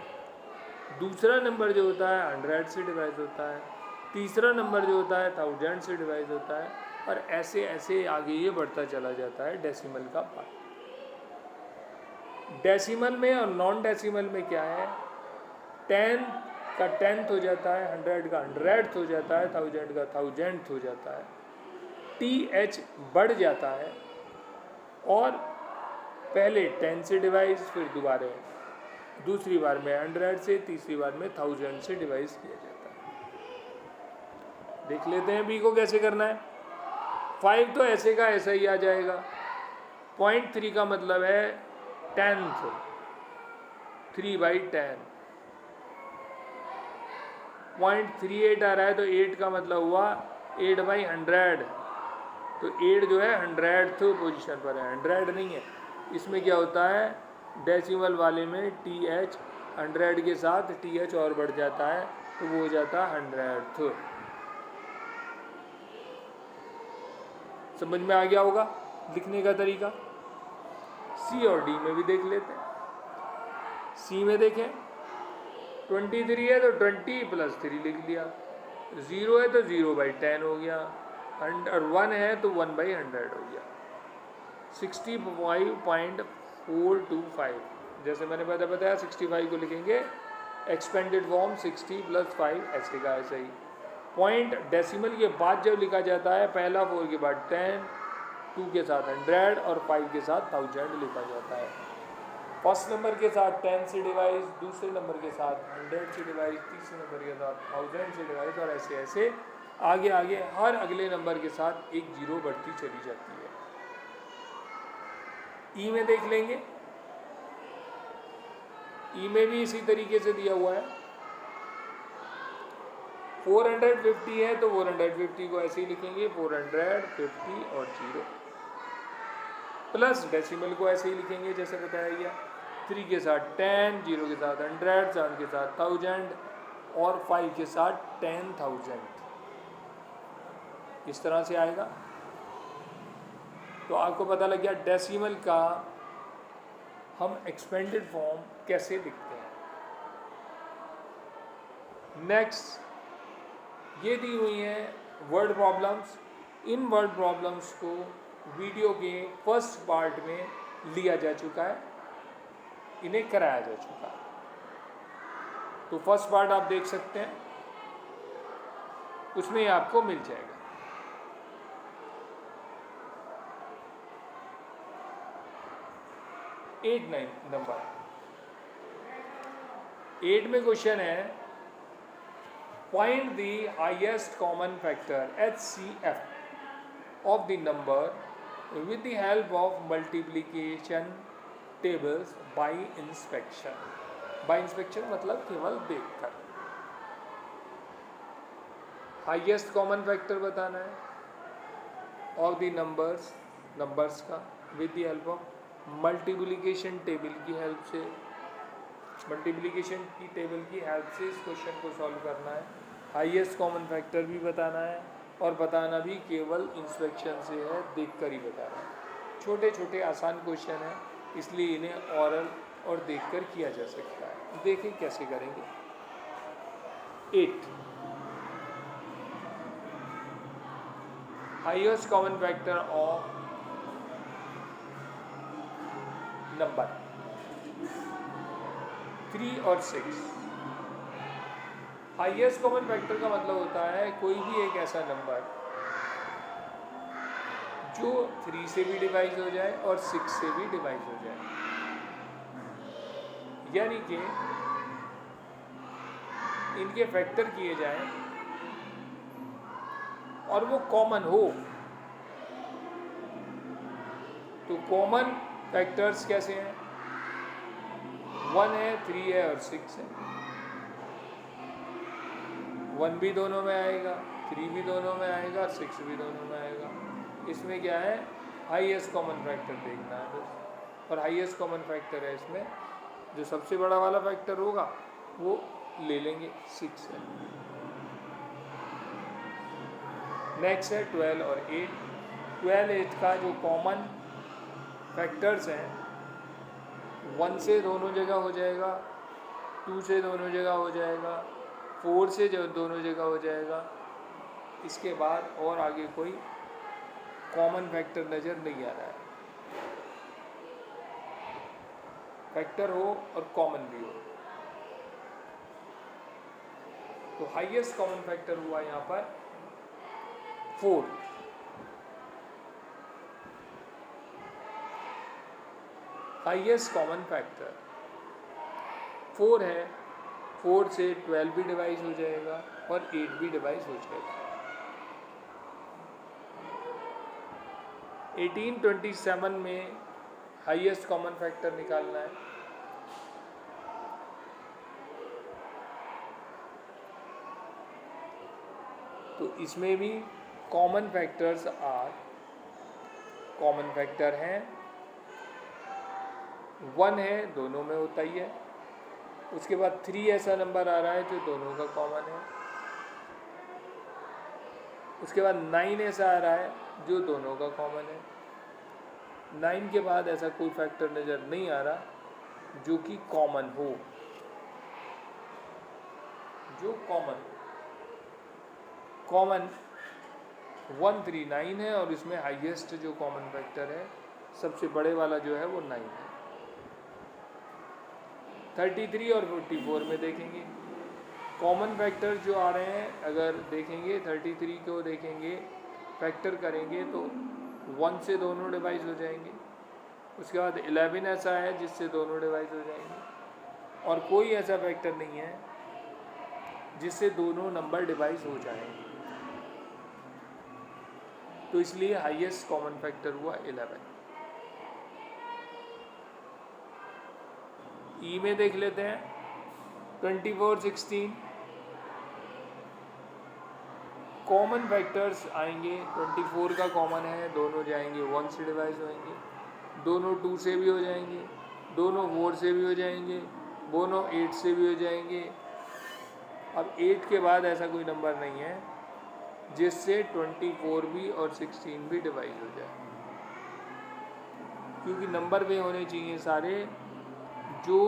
दूसरा नंबर जो होता है 100 से डिवाइड होता है, तीसरा नंबर जो होता है 1000 से डिवाइड होता है, और ऐसे ऐसे आगे ये बढ़ता चला जाता है डेसिमल का पार्ट। डेसिमल में और नॉन डेसिमल में क्या है, 10 का 10th हो जाता है, 100 का 100th हो जाता है, 1000 का 1000th हो जाता है, TH बढ़ जाता है और पहले 10 से डिवाइड, फिर दोबारा दूसरी बार में 100 से, तीसरी बार में 1000 से डिवाइड किया जाता है। देख लेते हैं बी को कैसे करना है। 5 तो ऐसे का ऐसा ही आ जाएगा। 0.3 का मतलब है 10th, 3/10। 0.38 आ रहा है तो 8 का मतलब हुआ 8/100, तो 8 जो है 100th पोजीशन पर है, 100 नहीं है। इसमें क्या होता है, डेसिमल वाले में TH 100 के साथ TH और बढ़ जाता है तो वो हो जाता है 100th। समझ में आ गया होगा लिखने का तरीका। सी और डी में भी देख लेते हैं। सी में देखें 23 है तो 20 + 3 लिख लिया, 0 है तो 0/10 हो गया, और 1 है तो 1/100 हो गया। 65.425, जैसे मैंने बताया 65 को लिखेंगे एक्सपेंडेड फॉर्म 60 + 5 ऐसे का ऐसे ही। पॉइंट डेसिमल के बाद जब लिखा जाता है, पहला 4 के बाद 10, 2 के साथ 100 और 5 के साथ 1000 लिखा जाता है। फर्स्ट नंबर के साथ 10 से डिवाइड, दूसरे नंबर के साथ 100 से डिवाइड, तीसरे नंबर के साथ 1000 से डिवाइड, और ऐसे ऐसे आगे आगे हर अगले नंबर के साथ एक 0 बढ़ती चली जाती है। ई में देख लेंगे, ई में भी इसी तरीके से दिया हुआ है। 450 है तो 450 को ऐसे ही लिखेंगे 450 और 0, प्लस डेसिमल को ऐसे ही लिखेंगे जैसे बताया गया। 3 के साथ 10, 0 के साथ 100, 7 के साथ 1000 और 5 के साथ 10,000, इस तरह से आएगा। तो आपको पता लग गया डेसिमल का हम एक्सपेंडेड फॉर्म कैसे लिखते हैं। नेक्स्ट ये दी हुई हैं वर्ड प्रॉब्लम्स। इन वर्ड प्रॉब्लम्स को वीडियो के फर्स्ट पार्ट में लिया जा चुका है, इन्हें कराया जा चुका है, तो फर्स्ट पार्ट आप देख सकते हैं, उसमें आपको मिल जाएगा। 8 9 नंबर 8 में क्वेश्चन है, find the highest common factor HCF of the number with the help of multiplication tables bye inspection. Bye inspection मतलब केवल देखकर। हाईएस्ट कॉमन फैक्टर बताना है ऑफ द नंबर्स का with the help of multiplication table की help से, multiplication की table की हेल्प से इस क्वेश्चन को सॉल्व करना है। हाईएस्ट कॉमन फैक्टर भी बताना है और बताना भी केवल इंस्पेक्शन से है, देखकर ही बताना है। छोटे छोटे आसान क्वेश्चन हैं, इसलिए इन्हें ऑरल और देखकर किया जा सकता है। देखें कैसे करेंगे। 8 highest common factor of number 3 और 6। हाईएस्ट कॉमन फैक्टर का मतलब होता है कोई भी एक ऐसा नंबर जो 3 से भी डिवाइड हो जाए और 6 से भी डिवाइड हो जाए, यानी कि इनके फैक्टर किए जाएं और वो कॉमन हो। तो कॉमन फैक्टर्स कैसे हैं, 1 है, 3 है और 6 है। 1 भी दोनों में आएगा, 3 भी दोनों में आएगा और 6 भी दोनों में आएगा। इसमें क्या है, हाईएस्ट कॉमन फैक्टर देखना है बस, और हाईएस्ट कॉमन फैक्टर है इसमें जो सबसे बड़ा वाला फैक्टर होगा वो ले लेंगे, 6 है। नेक्स्ट है 12 और 8। 12 8 का जो कॉमन फैक्टर्स हैं, 1 से दोनों जगह हो जाएगा, 2 से दोनों जगह हो जाएगा, 4 से जो दोनों जगह हो जाएगा। इसके बाद और आगे कोई कॉमन फैक्टर नज़र नहीं आ रहा है। फैक्टर हो और कॉमन भी हो। तो हाईएस्ट कॉमन फैक्टर हुआ यहाँ पर 4। हाईएस्ट कॉमन फैक्टर 4 है। 4 से 12 भी डिवाइड हो जाएगा और 8 भी डिवाइड हो जाएगा। 1827 में हाईएस्ट कॉमन फैक्टर निकालना है। तो इसमें भी कॉमन फैक्टर्स कॉमन फैक्टर हैं, 1 है, दोनों में होता ही है। उसके बाद 3 ऐसा नंबर आ रहा है जो दोनों का कॉमन है। उसके बाद 9 ऐसा आ रहा है जो दोनों का कॉमन है। 9 के बाद ऐसा कोई फैक्टर नज़र नहीं आ रहा जो कि कॉमन हो, जो कॉमन 139 है और इसमें हाईएस्ट जो कॉमन फैक्टर है, सबसे बड़े वाला जो है वो 9 है। 33 और 44 में देखेंगे कॉमन फैक्टर जो आ रहे हैं, अगर देखेंगे 33 को देखेंगे फैक्टर करेंगे तो 1 से दोनों डिवाइड हो जाएंगे। उसके बाद 11 ऐसा है जिससे दोनों डिवाइड हो जाएंगे और कोई ऐसा फैक्टर नहीं है जिससे दोनों नंबर डिवाइड हो जाएंगे। तो इसलिए हाईएस्ट कॉमन फैक्टर हुआ 11। ई में देख लेते हैं 24 16 कॉमन फैक्टर्स आएंगे। 24 का कॉमन है, दोनों जाएंगे 1 से डिवाइड होएंगे, दोनों 2 से भी हो जाएंगे, दोनों 4 से भी हो जाएंगे, दोनों 8 से भी हो जाएंगे। अब 8 के बाद ऐसा कोई नंबर नहीं है जिससे 24 भी और 16 भी डिवाइड हो जाए, क्योंकि नंबर वे होने चाहिए सारे जो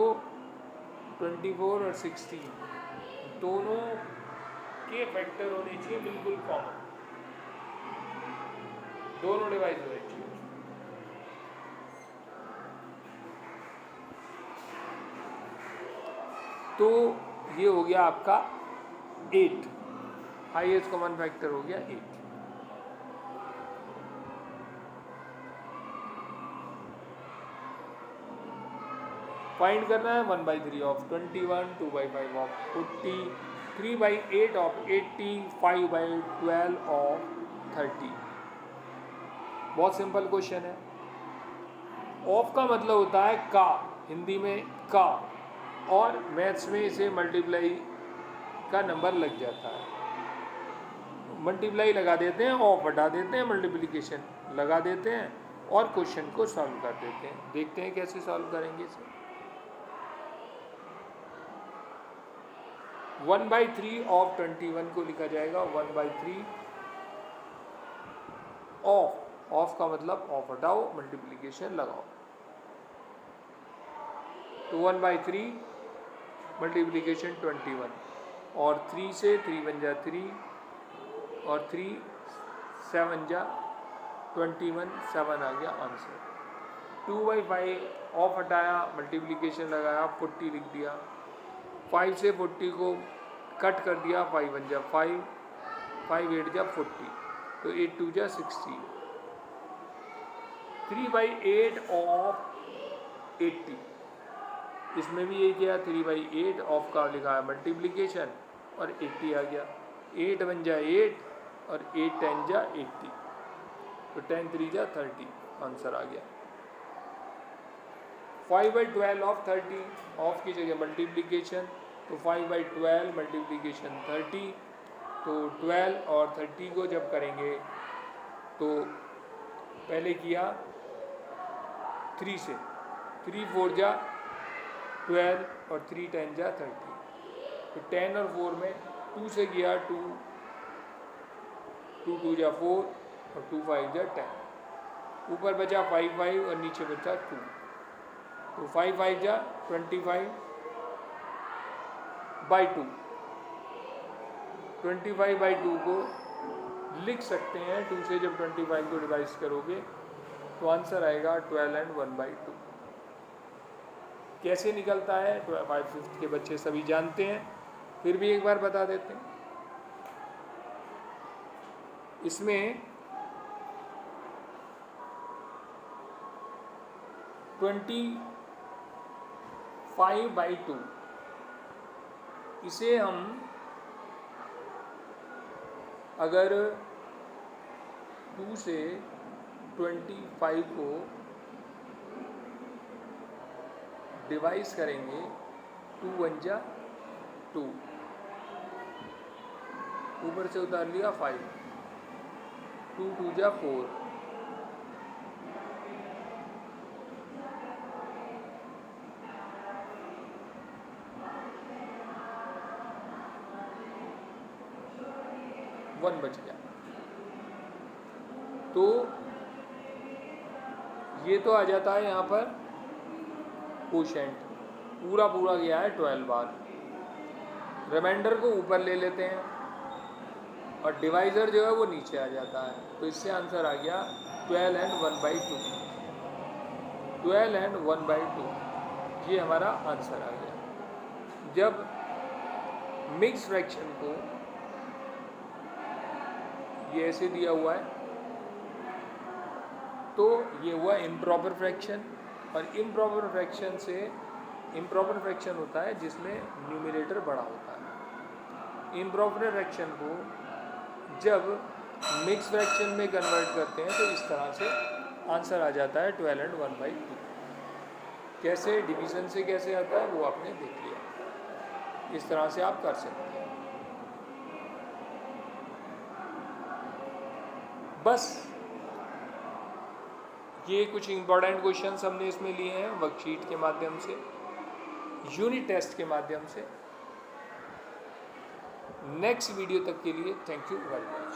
24 और 16 दोनों के फैक्टर होने चाहिए बिल्कुल कॉमन, दोनों डिवाइड होने चाहिए। तो ये हो गया आपका 8, हाईएस्ट कॉमन फैक्टर हो गया 8। फाइंड करना है 1/3 ऑफ 21, 2/5 ऑफ 40, 3/8 ऑफ 80, 5/12 ऑफ 30। बहुत सिंपल क्वेश्चन है। ऑफ का मतलब होता है का, हिंदी में का, और मैथ्स में इसे मल्टीप्लाई का नंबर लग जाता है। मल्टीप्लाई लगा देते हैं, ऑफ हटा देते हैं, मल्टीप्लिकेशन लगा देते हैं और क्वेश्चन को सॉल्व कर देते हैं। देखते हैं कैसे सॉल्व करेंगे इसे। 1/3 ऑफ 21 को लिखा जाएगा 1/3 ऑफ का मतलब ऑफ हटाओ, मल्टीप्लिकेशन लगाओ। तो 1/3 मल्टीप्लिकेशन 21 और 3 से 3 बन जा 3 और 3 7 जा 21, 7 आ गया आंसर। 2/5 ऑफ हटाया, मल्टीप्लिकेशन लगाया, 40 लिख दिया। 5 से 40 को कट कर दिया, 5 बन जा 5, 5 8 जा 40, तो 8 2 जा 60। 3/8 ऑफ 80, इसमें भी ये किया, 3/8 ऑफ का लिखा है मल्टीप्लिकेशन और 80 आ गया। 8 बन जा 8 और 8 10 जा 80, तो 10 3 जा 30, आंसर आ गया। 5/12 ऑफ 30, ऑफ की जगह मल्टीप्लिकेशन, तो 5/12 मल्टीप्लिकेशन 30, तो 12 और 30 को जब करेंगे तो पहले किया 3 से, 3 4 जा 12 और 3 10 जा 30, तो 10 और 4 में 2 से किया 2 2 2 जा 4 और 2 5 जा 10, ऊपर बचा 5 और नीचे बचा 2, तो 5 5 जा 25/2। 25/2 को लिख सकते हैं, 2 से जब 25 को डिवाइड करोगे तो आंसर आएगा 12 and 1/2। कैसे निकलता है 5th के बच्चे सभी जानते हैं, फिर भी एक बार बता देते हैं। इसमें 25/2 इसे हम अगर 2 से 25 को डिवाइड करेंगे, 2 1 जा 2, ऊपर से उतार लिया 5, 2 2 जा 4, 1 बच गया। तो ये तो आ जाता है यहाँ पर कोशेंट, पूरा गया है 12 बार। रिमाइंडर को ऊपर ले लेते हैं और डिवाइज़र जो है वो नीचे आ जाता है, तो इससे आंसर आ गया 12 and 1/2। 12 and 1/2 ये हमारा आंसर आ गया। जब मिक्स फ्रैक्शन को ये ऐसे दिया हुआ है तो ये हुआ इम्प्रॉपर फ्रैक्शन, और इम्प्रॉपर फ्रैक्शन होता है जिसमें न्यूमरेटर बड़ा होता है। इम्प्रॉपर फ्रैक्शन को जब मिक्स फ्रैक्शन में कन्वर्ट करते हैं तो इस तरह से आंसर आ जाता है 12 and 1/2। कैसे डिवीज़न से कैसे आता है वो आपने देख लिया, इस तरह से आप कर सकते हैं। बस ये कुछ इम्पोर्टेंट क्वेश्चंस हमने इसमें लिए हैं वर्कशीट के माध्यम से, यूनिट टेस्ट के माध्यम से। नेक्स्ट वीडियो तक के लिए थैंक यू वेरी मच।